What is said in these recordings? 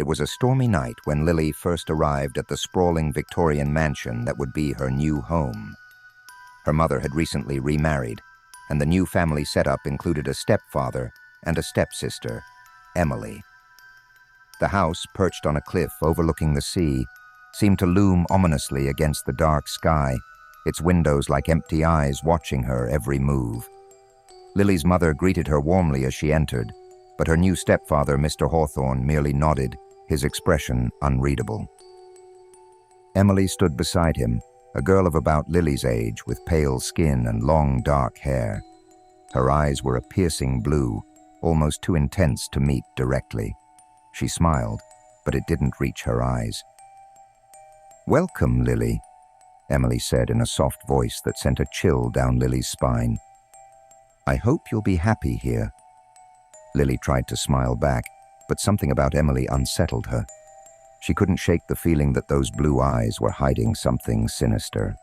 It was a stormy night when Lily first arrived at the sprawling Victorian mansion that would be her new home. Her mother had recently remarried, and the new family setup included a stepfather and a stepsister, Emily. The house, perched on a cliff overlooking the sea, seemed to loom ominously against the dark sky, its windows like empty eyes watching her every move. Lily's mother greeted her warmly as she entered, but her new stepfather, Mr. Hawthorne, merely nodded, his expression unreadable. Emily stood beside him, a girl of about Lily's age with pale skin and long dark hair. Her eyes were a piercing blue, almost too intense to meet directly. She smiled, but it didn't reach her eyes. "Welcome, Lily," Emily said in a soft voice that sent a chill down Lily's spine. "I hope you'll be happy here." Lily tried to smile back, but something about Emily unsettled her. She couldn't shake the feeling that those blue eyes were hiding something sinister.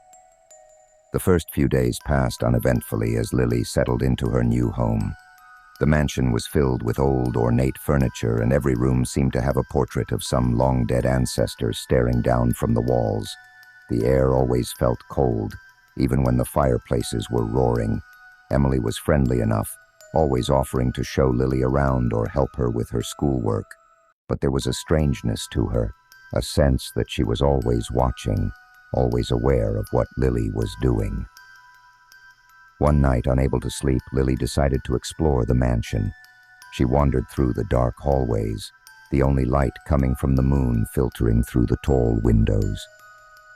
The first few days passed uneventfully as Lily settled into her new home. The mansion was filled with old, ornate furniture, and every room seemed to have a portrait of some long-dead ancestor staring down from the walls. The air always felt cold, even when the fireplaces were roaring. Emily was friendly enough, always offering to show Lily around or help her with her schoolwork. But there was a strangeness to her, a sense that she was always watching, always aware of what Lily was doing. One night, unable to sleep, Lily decided to explore the mansion. She wandered through the dark hallways, the only light coming from the moon filtering through the tall windows.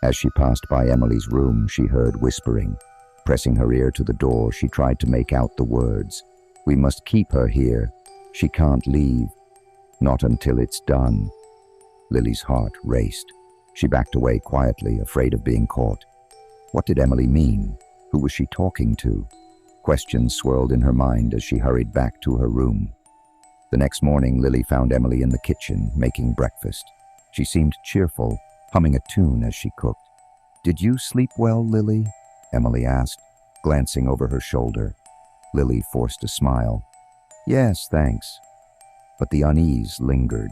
As she passed by Emily's room, she heard whispering. Pressing her ear to the door, she tried to make out the words. "We must keep her here. She can't leave. Not until it's done." Lily's heart raced. She backed away quietly, afraid of being caught. What did Emily mean? Who was she talking to? Questions swirled in her mind as she hurried back to her room. The next morning, Lily found Emily in the kitchen, making breakfast. She seemed cheerful, humming a tune as she cooked. "Did you sleep well, Lily?" Emily asked, glancing over her shoulder. Lily forced a smile. "Yes, thanks." But the unease lingered.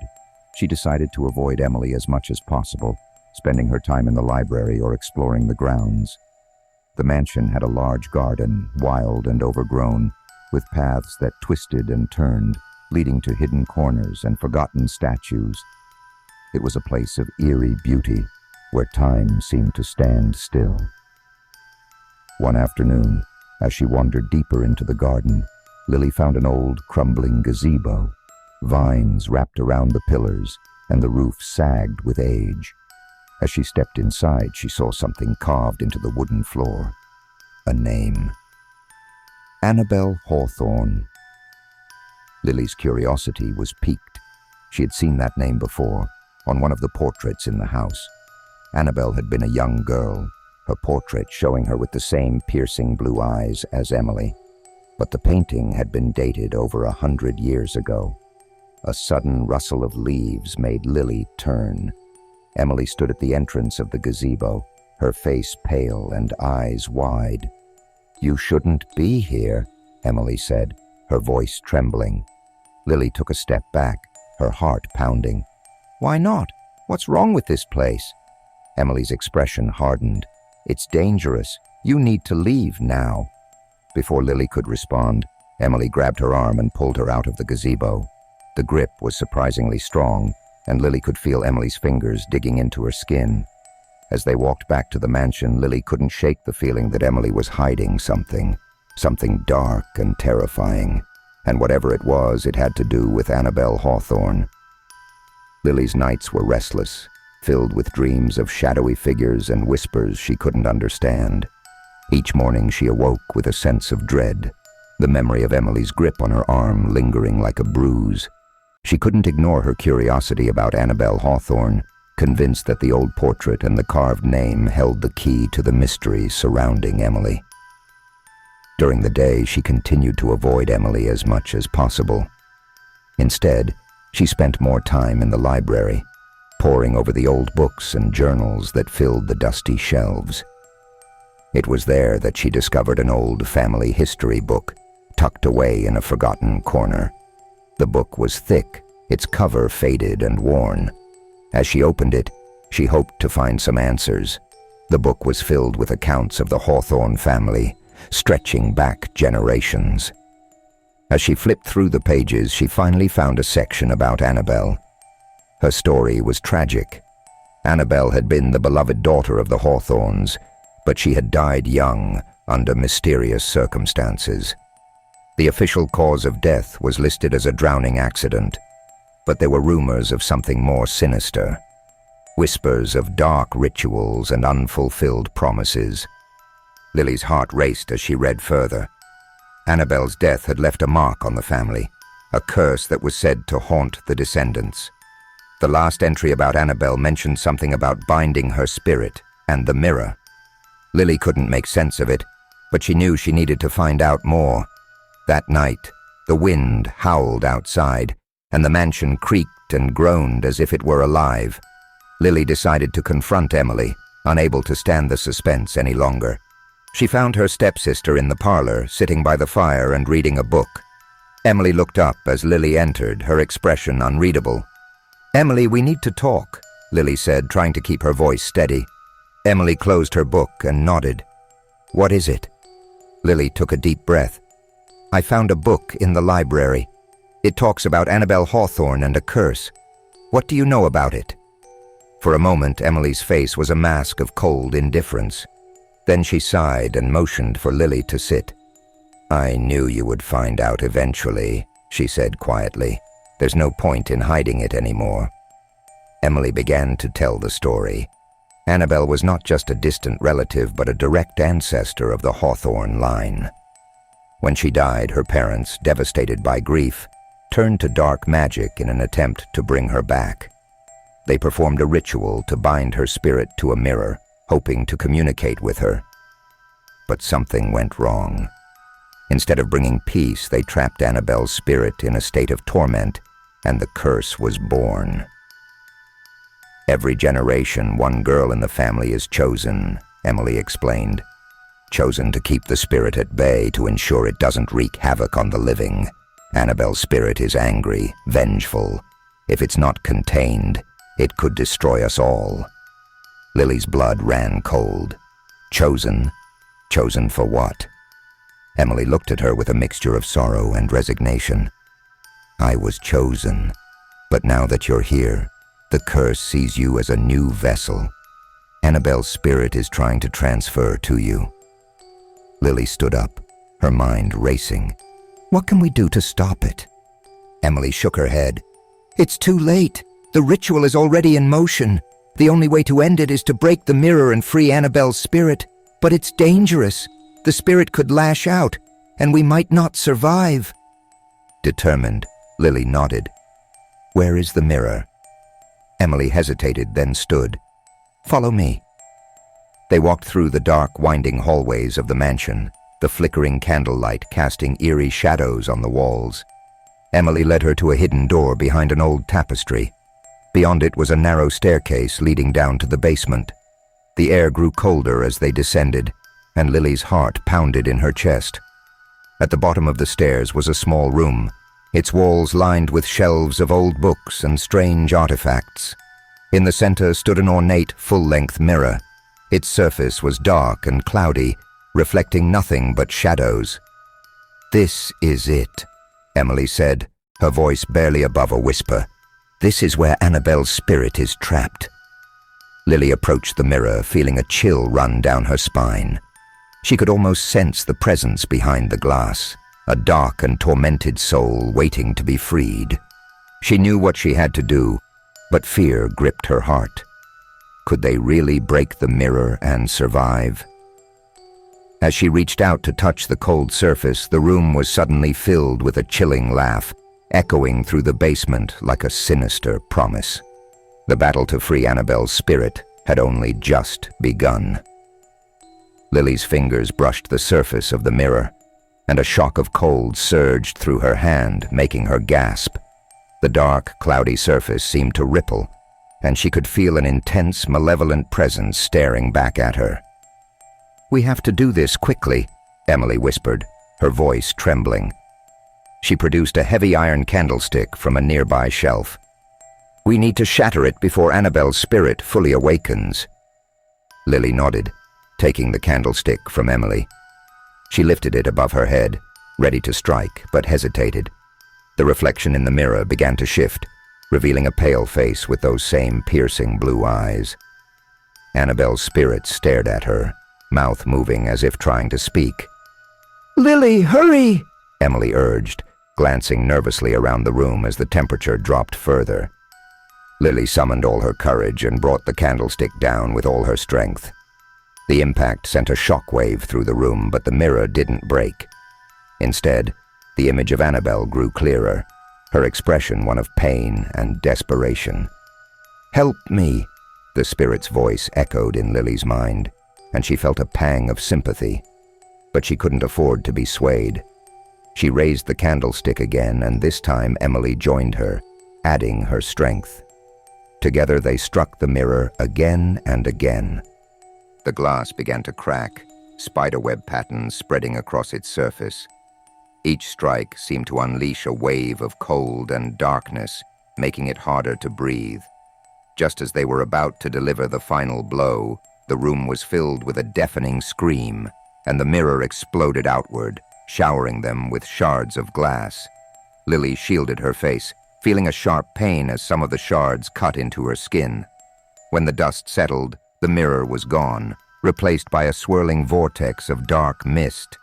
She decided to avoid Emily as much as possible, spending her time in the library or exploring the grounds. The mansion had a large garden, wild and overgrown, with paths that twisted and turned, leading to hidden corners and forgotten statues. It was a place of eerie beauty, where time seemed to stand still. One afternoon, as she wandered deeper into the garden, Lily found an old, crumbling gazebo. Vines wrapped around the pillars, and the roof sagged with age. As she stepped inside, she saw something carved into the wooden floor. A name. Annabel Hawthorne. Lily's curiosity was piqued. She had seen that name before, on one of the portraits in the house. Annabel had been a young girl, her portrait showing her with the same piercing blue eyes as Emily. But the painting had been dated over 100 years ago. A sudden rustle of leaves made Lily turn. Emily stood at the entrance of the gazebo, her face pale and eyes wide. "You shouldn't be here," Emily said, her voice trembling. Lily took a step back, her heart pounding. "Why not? What's wrong with this place?" Emily's expression hardened. "It's dangerous. You need to leave now." Before Lily could respond, Emily grabbed her arm and pulled her out of the gazebo. The grip was surprisingly strong, and Lily could feel Emily's fingers digging into her skin. As they walked back to the mansion, Lily couldn't shake the feeling that Emily was hiding something dark and terrifying. And whatever it was, it had to do with Annabel Hawthorne. Lily's nights were restless, filled with dreams of shadowy figures and whispers she couldn't understand. Each morning she awoke with a sense of dread, the memory of Emily's grip on her arm lingering like a bruise. She couldn't ignore her curiosity about Annabel Hawthorne, convinced that the old portrait and the carved name held the key to the mystery surrounding Emily. During the day, she continued to avoid Emily as much as possible. Instead, she spent more time in the library, poring over the old books and journals that filled the dusty shelves. It was there that she discovered an old family history book, tucked away in a forgotten corner. The book was thick, its cover faded and worn. As she opened it, she hoped to find some answers. The book was filled with accounts of the Hawthorne family, stretching back generations. As she flipped through the pages, she finally found a section about Annabelle. Her story was tragic. Annabelle had been the beloved daughter of the Hawthornes, but she had died young under mysterious circumstances. The official cause of death was listed as a drowning accident, but there were rumors of something more sinister. Whispers of dark rituals and unfulfilled promises. Lily's heart raced as she read further. Annabelle's death had left a mark on the family, a curse that was said to haunt the descendants. The last entry about Annabelle mentioned something about binding her spirit and the mirror. Lily couldn't make sense of it, but she knew she needed to find out more. That night, the wind howled outside, and the mansion creaked and groaned as if it were alive. Lily decided to confront Emily, unable to stand the suspense any longer. She found her stepsister in the parlor, sitting by the fire and reading a book. Emily looked up as Lily entered, her expression unreadable. "Emily, we need to talk," Lily said, trying to keep her voice steady. Emily closed her book and nodded. "What is it?" Lily took a deep breath. "I found a book in the library. It talks about Annabelle Hawthorne and a curse. What do you know about it?" For a moment, Emily's face was a mask of cold indifference. Then she sighed and motioned for Lily to sit. "I knew you would find out eventually," she said quietly. "There's no point in hiding it anymore." Emily began to tell the story. Annabelle was not just a distant relative, but a direct ancestor of the Hawthorne line. When she died, her parents, devastated by grief, turned to dark magic in an attempt to bring her back. They performed a ritual to bind her spirit to a mirror, hoping to communicate with her. But something went wrong. Instead of bringing peace, they trapped Annabelle's spirit in a state of torment, and the curse was born. "Every generation, one girl in the family is chosen," Emily explained. "Chosen to keep the spirit at bay, to ensure it doesn't wreak havoc on the living. Annabelle's spirit is angry, vengeful. If it's not contained, it could destroy us all." Lily's blood ran cold. Chosen? Chosen for what? Emily looked at her with a mixture of sorrow and resignation. "I was chosen, but now that you're here, the curse sees you as a new vessel. Annabelle's spirit is trying to transfer to you." Lily stood up, her mind racing. "What can we do to stop it?" Emily shook her head. "It's too late. The ritual is already in motion. The only way to end it is to break the mirror and free Annabelle's spirit. But it's dangerous. The spirit could lash out, and we might not survive." Determined, Lily nodded. "Where is the mirror?" Emily hesitated, then stood. "Follow me." They walked through the dark, winding hallways of the mansion, the flickering candlelight casting eerie shadows on the walls. Emily led her to a hidden door behind an old tapestry. Beyond it was a narrow staircase leading down to the basement. The air grew colder as they descended, and Lily's heart pounded in her chest. At the bottom of the stairs was a small room, its walls lined with shelves of old books and strange artifacts. In the center stood an ornate, full-length mirror. Its surface was dark and cloudy, reflecting nothing but shadows. "This is it," Emily said, her voice barely above a whisper. "This is where Annabelle's spirit is trapped." Lily approached the mirror, feeling a chill run down her spine. She could almost sense the presence behind the glass, a dark and tormented soul waiting to be freed. She knew what she had to do, but fear gripped her heart. Could they really break the mirror and survive? As she reached out to touch the cold surface, the room was suddenly filled with a chilling laugh, echoing through the basement like a sinister promise. The battle to free Annabelle's spirit had only just begun. Lily's fingers brushed the surface of the mirror, and a shock of cold surged through her hand, making her gasp. The dark, cloudy surface seemed to ripple, and she could feel an intense, malevolent presence staring back at her. "We have to do this quickly," Emily whispered, her voice trembling. She produced a heavy iron candlestick from a nearby shelf. "We need to shatter it before Annabelle's spirit fully awakens." Lily nodded, taking the candlestick from Emily. She lifted it above her head, ready to strike, but hesitated. The reflection in the mirror began to shift, revealing a pale face with those same piercing blue eyes. Annabelle's spirit stared at her, mouth moving as if trying to speak. "Lily, hurry!" Emily urged, glancing nervously around the room as the temperature dropped further. Lily summoned all her courage and brought the candlestick down with all her strength. The impact sent a shockwave through the room, but the mirror didn't break. Instead, the image of Annabelle grew clearer, her expression one of pain and desperation. "Help me!" The spirit's voice echoed in Lily's mind, and she felt a pang of sympathy. But she couldn't afford to be swayed. She raised the candlestick again, and this time Emily joined her, adding her strength. Together they struck the mirror again and again. The glass began to crack, spiderweb patterns spreading across its surface. Each strike seemed to unleash a wave of cold and darkness, making it harder to breathe. Just as they were about to deliver the final blow, the room was filled with a deafening scream, and the mirror exploded outward, showering them with shards of glass. Lily shielded her face, feeling a sharp pain as some of the shards cut into her skin. When the dust settled, the mirror was gone, replaced by a swirling vortex of dark mist.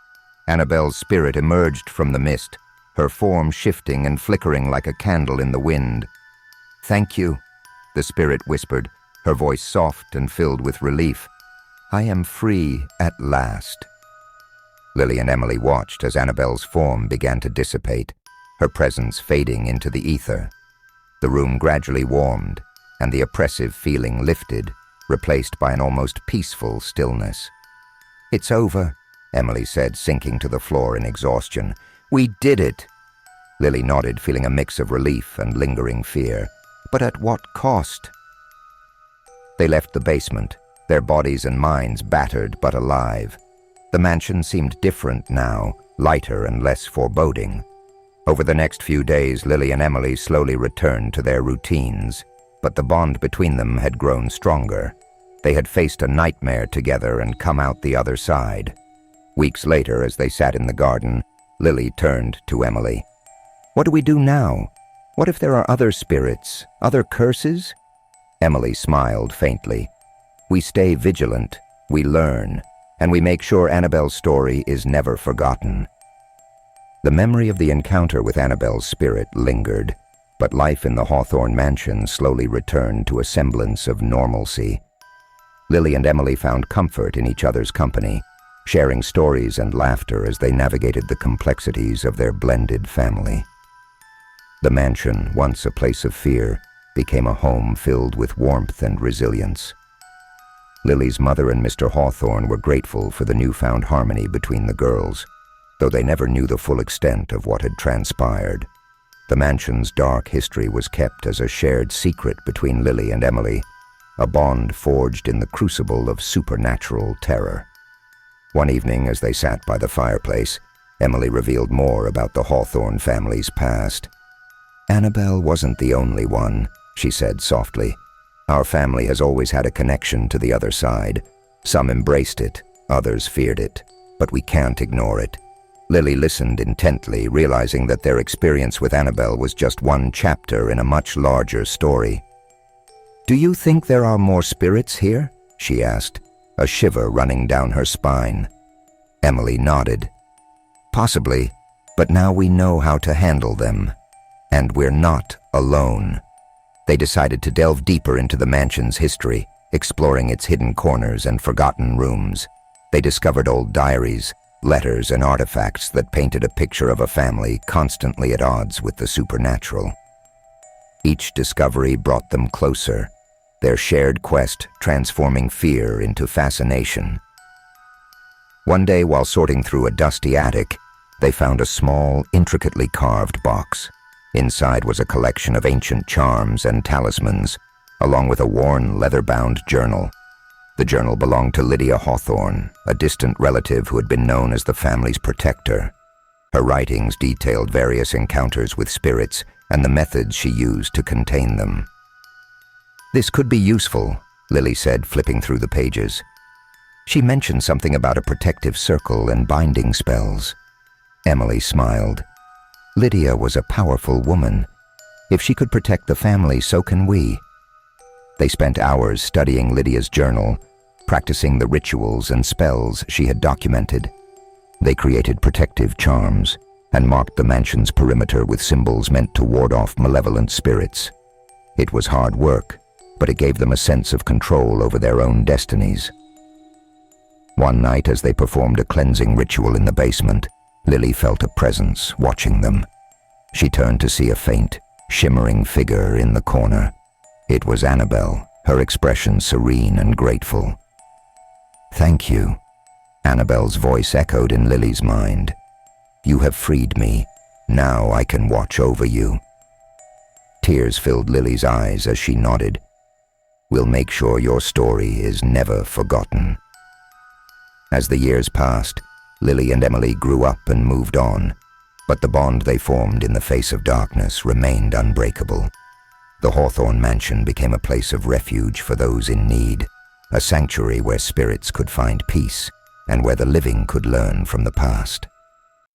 Annabelle's spirit emerged from the mist, her form shifting and flickering like a candle in the wind. "Thank you," the spirit whispered, her voice soft and filled with relief. "I am free at last." Lily and Emily watched as Annabelle's form began to dissipate, her presence fading into the ether. The room gradually warmed, and the oppressive feeling lifted, replaced by an almost peaceful stillness. "It's over," Emily said, sinking to the floor in exhaustion. "We did it." Lily nodded, feeling a mix of relief and lingering fear. But at what cost? They left the basement, their bodies and minds battered but alive. The mansion seemed different now, lighter and less foreboding. Over the next few days, Lily and Emily slowly returned to their routines, but the bond between them had grown stronger. They had faced a nightmare together and come out the other side. Weeks later, as they sat in the garden, Lily turned to Emily. "What do we do now? What if there are other spirits, other curses?" Emily smiled faintly. "We stay vigilant, we learn, and we make sure Annabelle's story is never forgotten." The memory of the encounter with Annabelle's spirit lingered, but life in the Hawthorne mansion slowly returned to a semblance of normalcy. Lily and Emily found comfort in each other's company, sharing stories and laughter as they navigated the complexities of their blended family. The mansion, once a place of fear, became a home filled with warmth and resilience. Lily's mother and Mr. Hawthorne were grateful for the newfound harmony between the girls, though they never knew the full extent of what had transpired. The mansion's dark history was kept as a shared secret between Lily and Emily, a bond forged in the crucible of supernatural terror. One evening, as they sat by the fireplace, Emily revealed more about the Hawthorne family's past. "Annabelle wasn't the only one," she said softly. "Our family has always had a connection to the other side. Some embraced it, others feared it, but we can't ignore it." Lily listened intently, realizing that their experience with Annabelle was just one chapter in a much larger story. "Do you think there are more spirits here?" she asked, a shiver running down her spine. Emily nodded. "Possibly, but now we know how to handle them. And we're not alone." They decided to delve deeper into the mansion's history, exploring its hidden corners and forgotten rooms. They discovered old diaries, letters, and artifacts that painted a picture of a family constantly at odds with the supernatural. Each discovery brought them closer, their shared quest transforming fear into fascination. One day, while sorting through a dusty attic, they found a small, intricately carved box. Inside was a collection of ancient charms and talismans, along with a worn, leather-bound journal. The journal belonged to Lydia Hawthorne, a distant relative who had been known as the family's protector. Her writings detailed various encounters with spirits and the methods she used to contain them. "This could be useful," Lily said, flipping through the pages. She mentioned something about a protective circle and binding spells. Emily smiled. Lydia was a powerful woman. If she could protect the family, so can we. They spent hours studying Lydia's journal, practicing the rituals and spells she had documented. They created protective charms and marked the mansion's perimeter with symbols meant to ward off malevolent spirits. It was hard work, but it gave them a sense of control over their own destinies. One night, as they performed a cleansing ritual in the basement, Lily felt a presence watching them. She turned to see a faint, shimmering figure in the corner. It was Annabelle, her expression serene and grateful. "Thank you," Annabelle's voice echoed in Lily's mind. "You have freed me. Now I can watch over you." Tears filled Lily's eyes as she nodded. "We'll make sure your story is never forgotten." As the years passed, Lily and Emily grew up and moved on, but the bond they formed in the face of darkness remained unbreakable. The Hawthorne Mansion became a place of refuge for those in need, a sanctuary where spirits could find peace and where the living could learn from the past.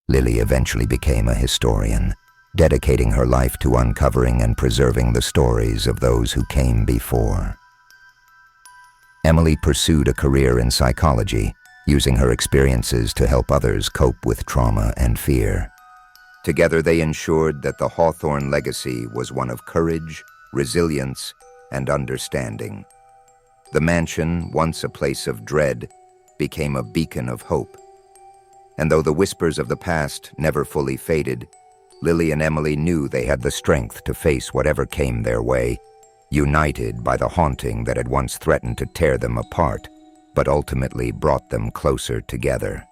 Lily eventually became a historian, dedicating her life to uncovering and preserving the stories of those who came before. Emily pursued a career in psychology, using her experiences to help others cope with trauma and fear. Together they ensured that the Hawthorne legacy was one of courage, resilience, and understanding. The mansion, once a place of dread, became a beacon of hope. And though the whispers of the past never fully faded, Lily and Emily knew they had the strength to face whatever came their way, united by the haunting that had once threatened to tear them apart, but ultimately brought them closer together.